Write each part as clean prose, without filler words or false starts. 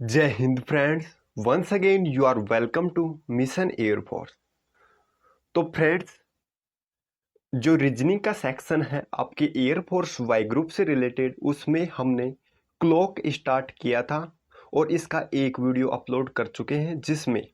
जय हिंद friends. Once again you are welcome to mission air force. तो फ्रेंड्स, जो रीजनिंग का सेक्शन है आपके एयरफोर्स वाई ग्रुप से रिलेटेड, उसमें हमने क्लॉक स्टार्ट किया था और इसका एक वीडियो अपलोड कर चुके हैं जिसमें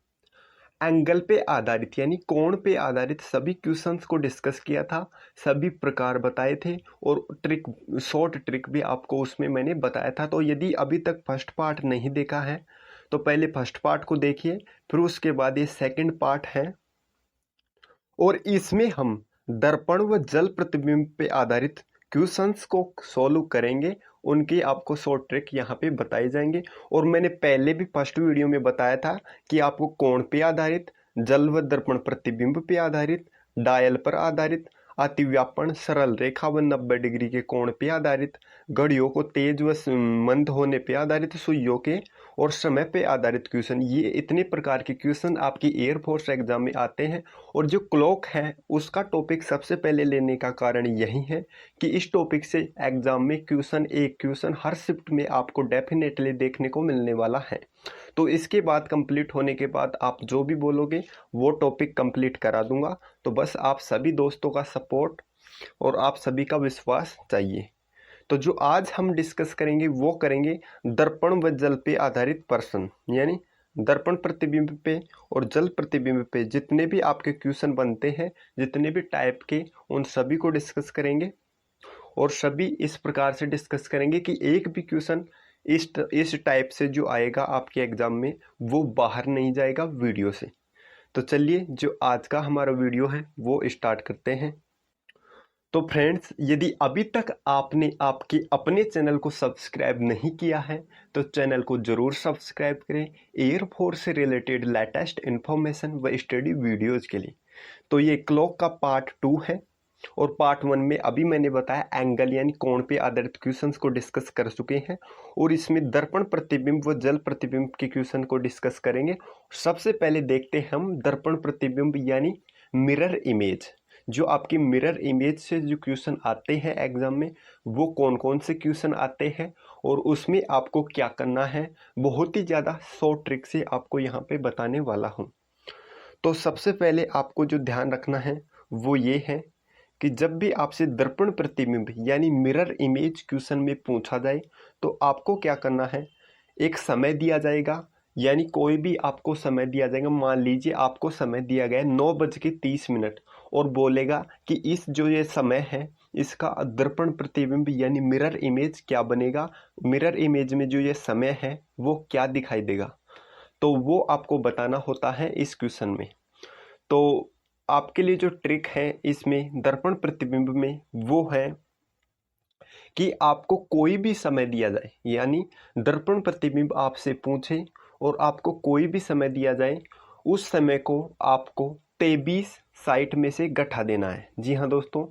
एंगल पे आधारित यानी कोण पे आधारित सभी क्वेश्चंस को डिस्कस किया था, सभी प्रकार बताए थे और ट्रिक, शॉर्ट ट्रिक भी आपको उसमें मैंने बताया था। तो यदि अभी तक फर्स्ट पार्ट नहीं देखा है तो पहले फर्स्ट पार्ट को देखिए, फिर उसके बाद ये सेकंड पार्ट है और इसमें हम दर्पण व जल प्रतिबिंब पे आधारित क्वेश्चंस को सॉल्व करेंगे। उनकी आपको शॉर्ट ट्रिक यहाँ पे बताए जाएंगे। और मैंने पहले भी फर्स्ट वीडियो में बताया था कि आपको कोण पे आधारित, जल व दर्पण प्रतिबिंब पे आधारित, डायल पर आधारित, अतिव्यापन, सरल रेखा व 90 डिग्री के कोण पे आधारित, घड़ियों को तेज व मंद होने पे आधारित, सुइयों के और समय पे आधारित क्वेश्चन, ये इतने प्रकार के क्वेश्चन आपकी एयरफोर्स एग्जाम में आते हैं। और जो क्लॉक है उसका टॉपिक सबसे पहले लेने का कारण यही है कि इस टॉपिक से एग्जाम में एक क्वेश्चन हर शिफ्ट में आपको डेफिनेटली देखने को मिलने वाला है। तो इसके बाद कंप्लीट होने के बाद आप जो भी बोलोगे वो टॉपिक कंप्लीट करा दूंगा। तो बस आप सभी दोस्तों का सपोर्ट और आप सभी का विश्वास चाहिए। तो जो आज हम डिस्कस करेंगे वो करेंगे दर्पण व जल पे आधारित प्रश्न, यानी दर्पण प्रतिबिंब पे और जल प्रतिबिंब पे जितने भी आपके क्वेश्चन बनते हैं, जितने भी टाइप के, उन सभी को डिस्कस करेंगे। और सभी इस प्रकार से डिस्कस करेंगे कि एक भी क्वेश्चन इस टाइप से जो आएगा आपके एग्जाम में वो बाहर नहीं जाएगा वीडियो से। तो चलिए जो आज का हमारा वीडियो है वो स्टार्ट करते हैं। तो फ्रेंड्स, यदि अभी तक आपने आपके अपने चैनल को सब्सक्राइब नहीं किया है तो चैनल को ज़रूर सब्सक्राइब करें एयरफोर्स से रिलेटेड लेटेस्ट इन्फॉर्मेशन व स्टडी वीडियोज़ के लिए। तो ये क्लॉक का पार्ट 2 है और पार्ट 1 में अभी मैंने बताया एंगल यानी कोण पे आधारित क्वेश्चंस को डिस्कस कर चुके हैं और इसमें दर्पण प्रतिबिंब व जल प्रतिबिंब के क्वेश्चन को डिस्कस करेंगे। सबसे पहले देखते हैं हम दर्पण प्रतिबिंब यानी मिरर इमेज। जो आपकी मिरर इमेज से जो क्वेश्चन आते हैं एग्जाम में वो कौन कौन से क्वेश्चन आते हैं और उसमें आपको क्या करना है, बहुत ही ज़्यादा शॉर्ट ट्रिक से आपको यहाँ पे बताने वाला हूँ। तो सबसे पहले आपको जो ध्यान रखना है वो ये है कि जब भी आपसे दर्पण प्रतिबिंब यानी मिरर इमेज क्वेश्चन में पूछा जाए तो आपको क्या करना है, एक समय दिया जाएगा, यानी कोई भी आपको समय दिया जाएगा। मान लीजिए आपको समय दिया गया है 9:30 और बोलेगा कि इस जो ये समय है इसका दर्पण प्रतिबिंब यानी मिरर इमेज क्या बनेगा, मिरर इमेज में जो ये समय है वो क्या दिखाई देगा। तो वो आपको बताना होता है इस क्वेश्चन में। तो आपके लिए जो ट्रिक है इसमें दर्पण प्रतिबिंब में वो है कि आपको कोई भी समय दिया जाए, यानी दर्पण प्रतिबिंब आपसे पूछे और आपको कोई भी समय दिया जाए, उस समय को आपको 23 साइट में से घटा देना है। जी हाँ दोस्तों,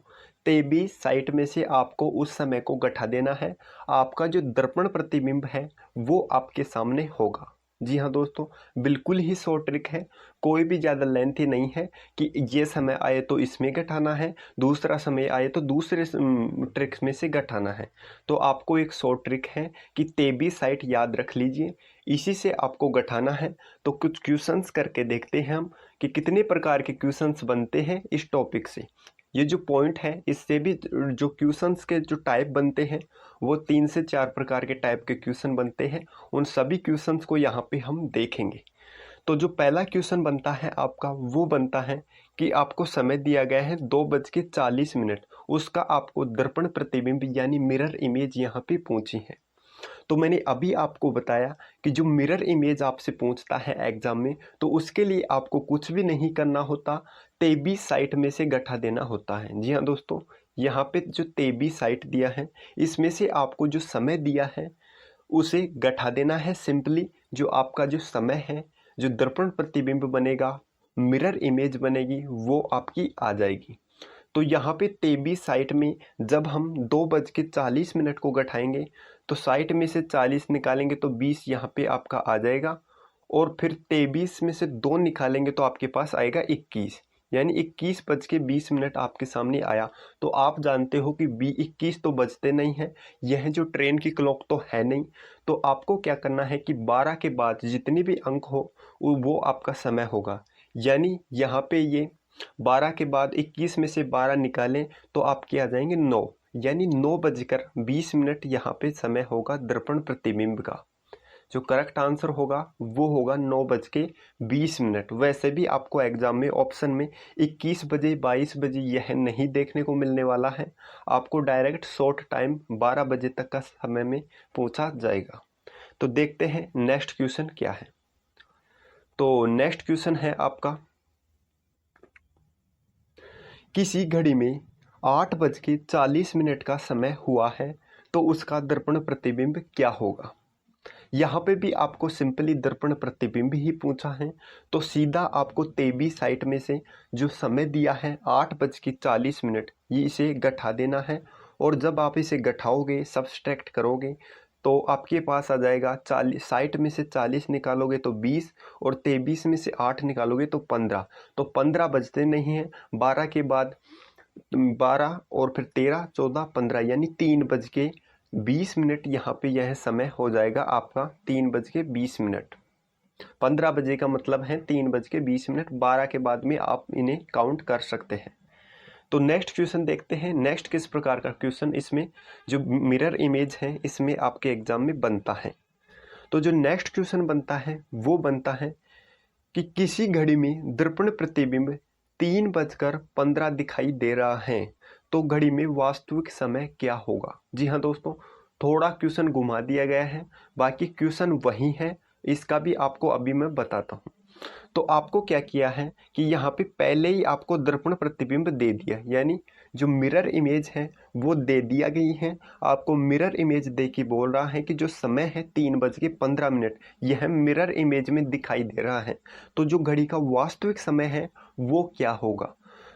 23 साइट में से आपको उस समय को घटा देना है। आपका जो दर्पण प्रतिबिंब है वो आपके सामने होगा। जी हाँ दोस्तों, बिल्कुल ही शॉर्ट ट्रिक है, कोई भी ज़्यादा लेंथी नहीं है कि ये समय आए तो इसमें घटाना है, दूसरा समय आए तो दूसरे ट्रिक्स में से घटाना है। तो आपको एक शॉर्ट ट्रिक है कि 23 साइट याद रख लीजिए, इसी से आपको घटाना है। तो कुछ क्वेश्चंस करके देखते हैं हम कि कितने प्रकार के क्वेश्चंस बनते हैं इस टॉपिक से। ये जो पॉइंट है इससे भी जो क्वेश्चंस के जो टाइप बनते हैं वो 3 से 4 प्रकार के टाइप के क्वेश्चन बनते हैं। उन सभी क्वेश्चंस को यहाँ पे हम देखेंगे। तो जो पहला क्वेश्चन बनता है आपका वो बनता है कि आपको समय दिया गया है 2:40, उसका आपको दर्पण प्रतिबिंब यानी मिरर इमेज यहाँ पे पूछी है। तो मैंने अभी आपको बताया कि जो मिरर इमेज आपसे पूछता है एग्जाम में तो उसके लिए आपको कुछ भी नहीं करना होता, 23 साइट में से घटा देना होता है। जी हाँ दोस्तों, यहाँ पे जो 23 साइट दिया है इसमें से आपको जो समय दिया है उसे घटा देना है। सिंपली जो आपका जो समय है, जो दर्पण प्रतिबिंब बनेगा, मिरर इमेज बनेगी, वो आपकी आ जाएगी। तो यहाँ पे 23 साइट में जब हम 2:40 को घटाएंगे तो साइट में से 40 निकालेंगे तो 20 यहाँ पे आपका आ जाएगा और फिर 23 में से 2 निकालेंगे तो आपके पास आएगा 21, यानी 21:20 आपके सामने आया। तो आप जानते हो कि 21 तो बजते नहीं है, यह जो ट्रेन की क्लॉक तो है नहीं। तो आपको क्या करना है कि 12 के बाद जितने भी अंक हो वो आपका समय होगा। यानी यहाँ पे ये 12 के बाद 21 में से 12 निकालें तो आपके आ जाएंगे 9, यानी 9:20 यहाँ पे समय होगा दर्पण प्रतिबिंब का। जो करेक्ट आंसर होगा वो होगा 9:20। वैसे भी आपको एग्जाम में ऑप्शन में 21 बजे 22 बजे यह नहीं देखने को मिलने वाला है, आपको डायरेक्ट शॉर्ट टाइम 12 बजे तक का समय में पूछा जाएगा। तो देखते हैं नेक्स्ट क्वेश्चन क्या है। तो नेक्स्ट क्वेश्चन है आपका, किसी घड़ी में 8:40 का समय हुआ है तो उसका दर्पण प्रतिबिंब क्या होगा। यहाँ पे भी आपको सिंपली दर्पण प्रतिबिंब ही पूछा है, तो सीधा आपको तेबी साइट में से जो समय दिया है 8:40 ये इसे घटा देना है। और जब आप इसे घटाओगे सब्सट्रैक्ट करोगे तो आपके पास आ जाएगा 40, 60 में से 40 निकालोगे तो 20 और 23 में से 8 निकालोगे तो 15। तो 15 बजते नहीं हैं, 12 के बाद 12 और फिर 13 14 15 यानी 3:20 यहाँ पे यह समय हो जाएगा आपका 3:20। 15 बजे का मतलब है 3:20, 12 के बाद में आप इन्हें काउंट कर सकते हैं। तो नेक्स्ट क्वेश्चन देखते हैं। नेक्स्ट किस प्रकार का क्वेश्चन इसमें जो मिरर इमेज है इसमें आपके एग्जाम में बनता है। तो जो नेक्स्ट क्वेश्चन बनता है वो बनता है कि किसी घड़ी में दर्पण प्रतिबिंब 3:15 दिखाई दे रहा है तो घड़ी में वास्तविक समय क्या होगा। जी हाँ दोस्तों, थोड़ा क्वेश्चन घुमा दिया गया है, बाकी क्वेश्चन वही है, इसका भी आपको अभी मैं बताता हूँ। तो आपको क्या किया है कि यहाँ पे पहले ही आपको दर्पण प्रतिबिंब दे दिया, यानी जो मिरर इमेज है वो दे दिया गई है। आपको मिरर इमेज दे के बोल रहा है कि जो समय है 3:15 यह मिरर इमेज में दिखाई दे रहा है, तो जो घड़ी का वास्तविक समय है वो क्या होगा।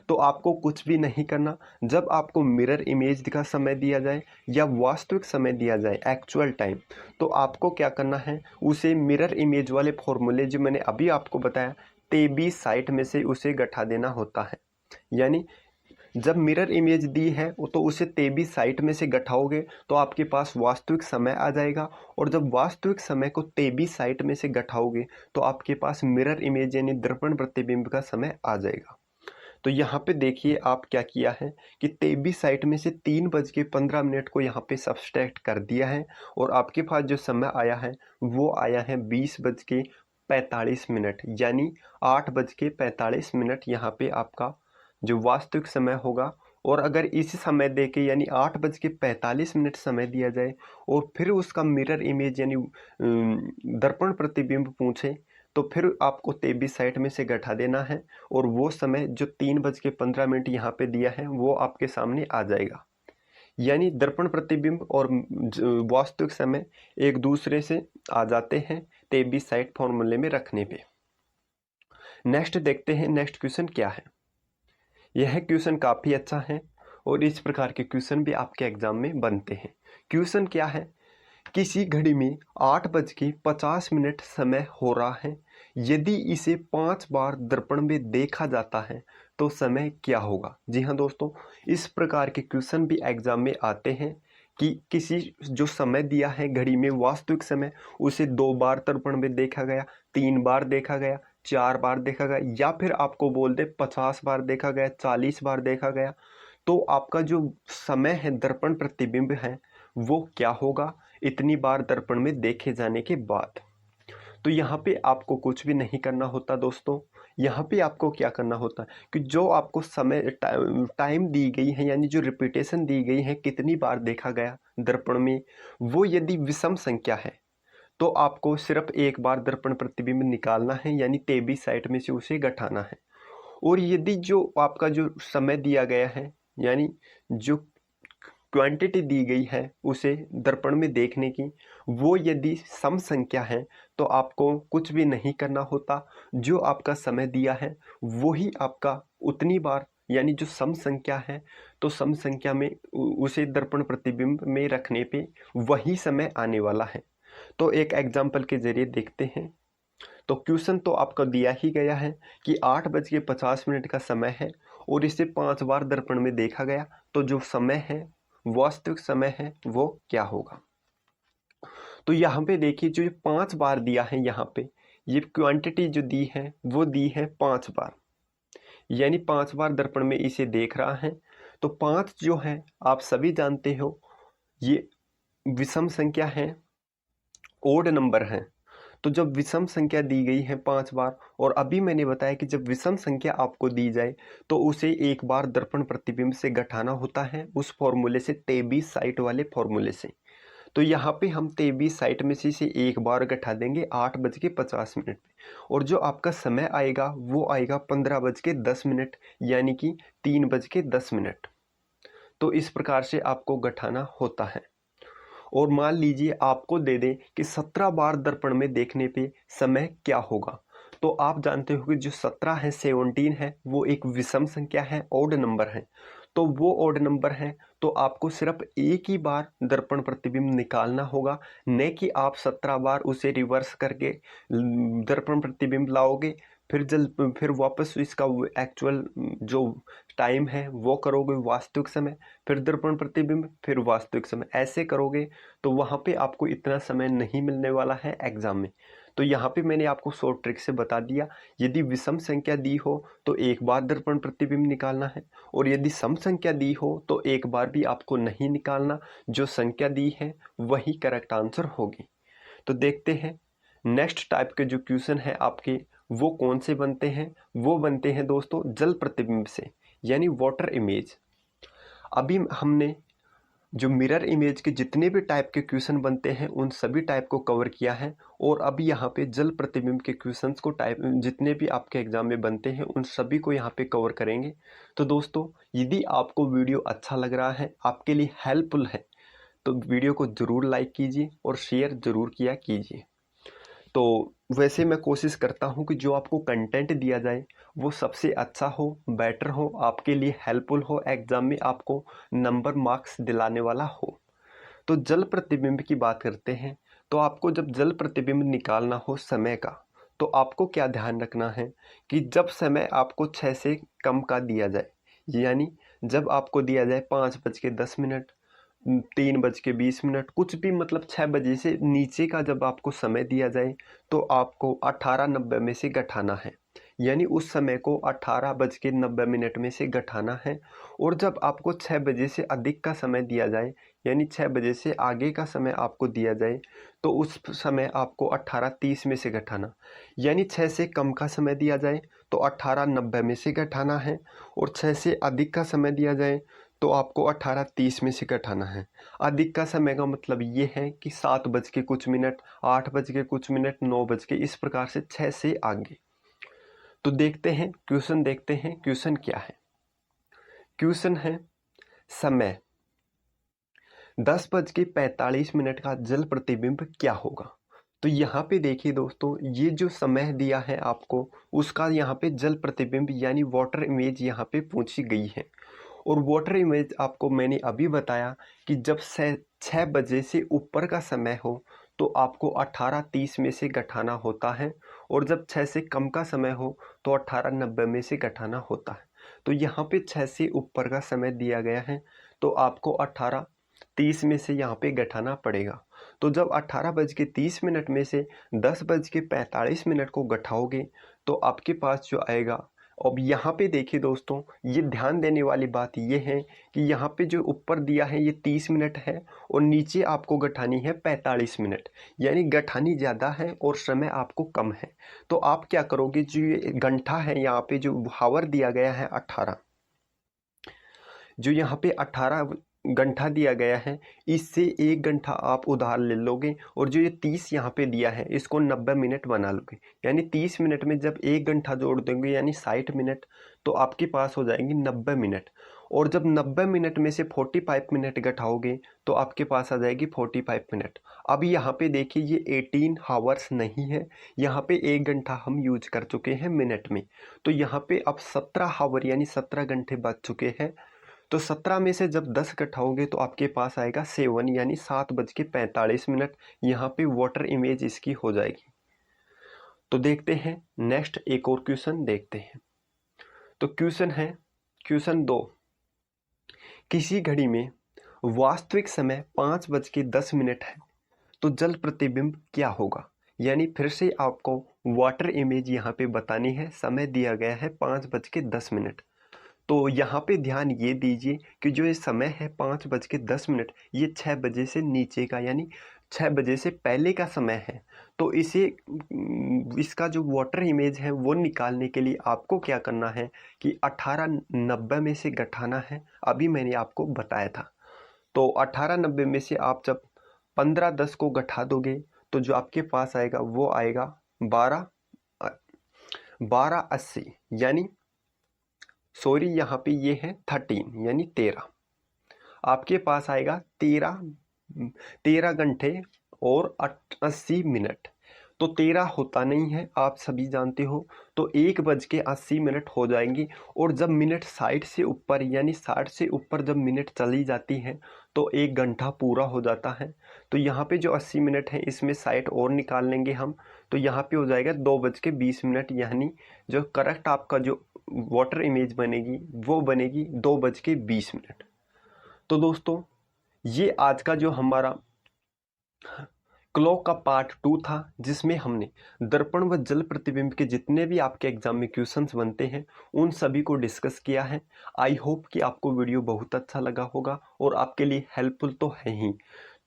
तो आपको कुछ भी नहीं करना, जब आपको मिरर इमेज का समय दिया जाए या वास्तविक समय दिया जाए एक्चुअल टाइम, तो आपको क्या करना है उसे मिरर इमेज वाले फॉर्मूले जो मैंने अभी आपको बताया तेबी साइट में से उसे घटा देना होता है। यानी जब मिरर इमेज दी है तो उसे तेबी साइट में से घटाओगे तो आपके पास वास्तविक समय आ जाएगा, और जब वास्तविक समय को तेबी साइट में से घटाओगे तो आपके पास मिरर इमेज यानी दर्पण प्रतिबिंब का समय आ जाएगा। तो यहाँ पे देखिए आप क्या किया है कि तेबी साइट में से 3:15 को यहाँ पे सब्सट्रैक्ट कर दिया है, और आपके पास जो समय आया है वो आया है 20:45, यानी 8:45 यहाँ पे आपका जो वास्तविक समय होगा। और अगर इसी समय देके यानी 8:45 समय दिया जाए और फिर उसका मिरर इमेज यानी दर्पण प्रतिबिंब पूछे तो फिर आपको तेबी साइट में से घटा देना है, और वो समय जो 3:15 यहाँ पे दिया है वो आपके सामने आ जाएगा। यानी दर्पण प्रतिबिंब और वास्तविक समय एक दूसरे से आ जाते हैं तेबी साइट फॉर्मूले में रखने पे। नेक्स्ट देखते हैं नेक्स्ट क्वेश्चन क्या है। यह क्वेश्चन काफ़ी अच्छा है और इस प्रकार के क्वेश्चन भी आपके एग्जाम में बनते हैं। क्वेश्चन क्या है, किसी घड़ी में 8:50 समय हो रहा है, यदि इसे 5 बार दर्पण में देखा जाता है तो समय क्या होगा। जी हाँ दोस्तों, इस प्रकार के क्वेश्चन भी एग्जाम में आते हैं कि किसी जो समय दिया है घड़ी में वास्तविक समय उसे 2 बार दर्पण में देखा गया, 3 बार देखा गया, 4 बार देखा गया, या फिर आपको बोल दे 50 बार देखा गया, 40 बार देखा गया, तो आपका जो समय है दर्पण प्रतिबिंब है वो क्या होगा इतनी बार दर्पण में देखे जाने के बाद। तो यहाँ पे आपको कुछ भी नहीं करना होता दोस्तों, यहाँ पे आपको क्या करना होता है कि जो आपको समय टाइम दी गई है यानी जो रिपीटेशन दी गई है कितनी बार देखा गया दर्पण में, वो यदि विषम संख्या है तो आपको सिर्फ एक बार दर्पण प्रतिबिंब निकालना है, यानी तेबी साइट में से उसे घटाना है। और यदि जो आपका जो समय दिया गया है यानी जो क्वांटिटी दी गई है उसे दर्पण में देखने की, वो यदि सम संख्या है तो आपको कुछ भी नहीं करना होता। जो आपका समय दिया है वही आपका उतनी बार यानी जो सम संख्या है तो सम संख्या में उसे दर्पण प्रतिबिंब में रखने पे वही समय आने वाला है। तो एक एग्जाम्पल के जरिए देखते हैं। तो क्वेश्चन तो आपका दिया ही गया है कि 8:50 का समय है और इसे 5 बार दर्पण में देखा गया, तो जो समय है वास्तविक समय है वो क्या होगा। तो यहाँ पे देखिए जो ये 5 बार दिया है, यहाँ पे ये क्वांटिटी जो दी है वो दी है 5 बार, यानी 5 बार दर्पण में इसे देख रहा है। तो 5 जो है आप सभी जानते हो ये विषम संख्या है, ओड नंबर है। तो जब विषम संख्या दी गई है 5 बार, और अभी मैंने बताया कि जब विषम संख्या आपको दी जाए तो उसे एक बार दर्पण प्रतिबिंब से घटाना होता है, उस फॉर्मूले से, तेबीस साइट वाले फॉर्मूले से। तो यहाँ पे हम 23 साइट में से इसे एक बार घटा देंगे 8:50 पे, और जो आपका समय आएगा वो आएगा 15:10, यानी कि 3:10। तो इस प्रकार से आपको घटाना होता है। और मान लीजिए आपको दे दें कि 17 बार दर्पण में देखने पे समय क्या होगा, तो आप जानते हो कि जो 17 है, 17 है, वो एक विषम संख्या है, ऑड नंबर है। तो वो ऑड नंबर है, तो आपको सिर्फ एक ही बार दर्पण प्रतिबिंब निकालना होगा, न कि आप 17 बार उसे रिवर्स करके दर्पण प्रतिबिंब लाओगे, फिर वापस इसका एक्चुअल जो टाइम है वो करोगे, वास्तविक समय, फिर दर्पण प्रतिबिंब, फिर वास्तविक समय, ऐसे करोगे तो वहाँ पे आपको इतना समय नहीं मिलने वाला है एग्जाम में। तो यहाँ पे मैंने आपको शॉर्ट ट्रिक से बता दिया, यदि विषम संख्या दी हो तो एक बार दर्पण प्रतिबिंब निकालना है, और यदि सम संख्या दी हो तो एक बार भी आपको नहीं निकालना, जो संख्या दी है वही करेक्ट आंसर होगी। तो देखते हैं नेक्स्ट टाइप के जो क्वेश्चन है आपके वो कौन से बनते हैं। वो बनते हैं दोस्तों जल प्रतिबिंब से, यानी वाटर इमेज। अभी हमने जो मिरर इमेज के जितने भी टाइप के क्वेश्चन बनते हैं उन सभी टाइप को कवर किया है, और अभी यहाँ पे जल प्रतिबिंब के क्वेश्चंस को टाइप जितने भी आपके एग्जाम में बनते हैं उन सभी को यहाँ पे कवर करेंगे। तो दोस्तों यदि आपको वीडियो अच्छा लग रहा है, आपके लिए हेल्पफुल है, तो वीडियो को ज़रूर लाइक कीजिए और शेयर ज़रूर किया कीजिए। तो वैसे मैं कोशिश करता हूँ कि जो आपको कंटेंट दिया जाए वो सबसे अच्छा हो, बेटर हो, आपके लिए हेल्पफुल हो, एग्ज़ाम में आपको नंबर मार्क्स दिलाने वाला हो। तो जल प्रतिबिंब की बात करते हैं। तो आपको जब जल प्रतिबिंब निकालना हो समय का, तो आपको क्या ध्यान रखना है कि जब समय आपको 6 से कम का दिया जाए, यानी जब आपको दिया जाए 5:10, 3:20, कुछ भी, मतलब 6 बजे से नीचे का जब आपको समय दिया जाए तो आपको 18:90 में से घटाना है, यानी उस समय को 18:90 में से घटाना है। और जब आपको 6 बजे से अधिक का समय दिया जाए, यानी 6 बजे से आगे का समय आपको दिया जाए, तो उस समय आपको 18:30 में से घटाना, यानी 6 से कम का समय दिया जाए तो 18:90 में से घटाना है, और 6 से अधिक का समय दिया जाए तो आपको 18:30 में से घटाना है। अधिक का समय का मतलब ये है कि 7 बज के कुछ मिनट, 8 बज के कुछ मिनट, 9 बज के, इस प्रकार से 6 से आगे। तो देखते हैं क्वेश्चन, देखते हैं क्वेश्चन क्या है। क्वेश्चन है समय 10:45 का जल प्रतिबिंब क्या होगा। तो यहाँ पे देखिए दोस्तों, ये जो समय दिया है आपको उसका यहाँ पे जल प्रतिबिंब यानी वाटर इमेज यहाँ पे पूछी गई है। और वाटर इमेज आपको मैंने अभी बताया कि जब 6 बजे से ऊपर का समय हो तो आपको 18:30 में से घटाना होता है, और जब 6 से कम का समय हो तो 18:90 में से घटाना होता है। तो यहाँ पे 6 से ऊपर का समय दिया गया है तो आपको 18:30 में से यहाँ पे घटाना पड़ेगा। तो जब 18:30 में से 10:45 को घटाओगे तो आपके पास जो आएगा। अब यहाँ पे देखिए दोस्तों, ये ध्यान देने वाली बात ये है कि यहाँ पे जो ऊपर दिया है ये 30 मिनट है, और नीचे आपको घटानी है 45 मिनट, यानी घटानी ज़्यादा है और समय आपको कम है। तो आप क्या करोगे, जो ये घंटा है यहाँ पे जो हावर दिया गया है 18, जो यहाँ पे 18 घंटा दिया गया है, इससे 1 घंटा आप उधार ले लोगे, और जो ये 30 यहाँ पे दिया है इसको 90 मिनट बना लोगे, यानी 30 मिनट में जब 1 घंटा जोड़ देंगे यानी 60 मिनट, तो आपके पास हो जाएंगे 90 मिनट। और जब 90 मिनट में से 45 मिनट घटाओगे तो आपके पास आ जाएगी 45 मिनट। अब यहाँ पे देखिए ये 18 हावर्स नहीं है, यहाँ पे 1 घंटा हम यूज कर चुके हैं मिनट में, तो यहाँ पे अब 17 हावर यानी 17 घंटे बच चुके हैं। तो 17 में से जब 10 घटाओगे तो आपके पास आएगा 7, यानी 7:45। यहाँ पे वाटर इमेज इसकी हो जाएगी। तो देखते हैं नेक्स्ट, एक और क्वेश्चन देखते हैं। तो क्वेश्चन है क्वेश्चन 2, किसी घड़ी में वास्तविक समय 5:10 है, तो जल प्रतिबिंब क्या होगा, यानी फिर से आपको वाटर इमेज यहाँ पे बतानी है। समय दिया गया है 5:10। तो यहाँ पे ध्यान ये दीजिए कि जो ये समय है 5:10, ये 6 बजे से नीचे का यानी 6 बजे से पहले का समय है। तो इसे इसका जो वाटर इमेज है वो निकालने के लिए आपको क्या करना है कि 1890 में से घटाना है। अभी मैंने आपको बताया था। तो 1890 में से आप जब 1510 को घटा दोगे तो जो आपके पास आएगा वो आएगा 1280, यानी सॉरी यहाँ पे ये है 13 यानी 13। आपके पास आएगा 13 घंटे और 80 मिनट। तो 13 होता नहीं है, आप सभी जानते हो। तो 1:80 हो जाएंगी। और जब मिनट 60 से ऊपर यानी 60 से ऊपर जब मिनट चली जाती है तो 1 घंटा पूरा हो जाता है। तो यहाँ पे जो 80 मिनट है इसमें 60 और निकाल लेंगे हम। तो यहाँ पे हो जाएगा 2:20, यानी जो करेक्ट आपका जो वाटर इमेज बनेगी वो बनेगी 2:20। तो दोस्तों ये आज का जो हमारा क्लॉक का पार्ट 2 था, जिसमें हमने दर्पण व जल प्रतिबिंब के जितने भी आपके एग्जाम में क्वेश्चंस बनते हैं उन सभी को डिस्कस किया है। आई होप कि आपको वीडियो बहुत अच्छा लगा होगा और आपके लिए हेल्पफुल तो है ही।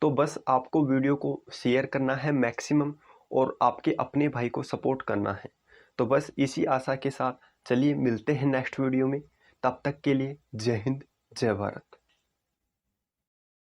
तो बस आपको वीडियो को शेयर करना है मैक्सिमम और आपके अपने भाई को सपोर्ट करना है। तो बस इसी आशा के साथ चलिए मिलते हैं नेक्स्ट वीडियो में। तब तक के लिए जय हिंद, जय भारत।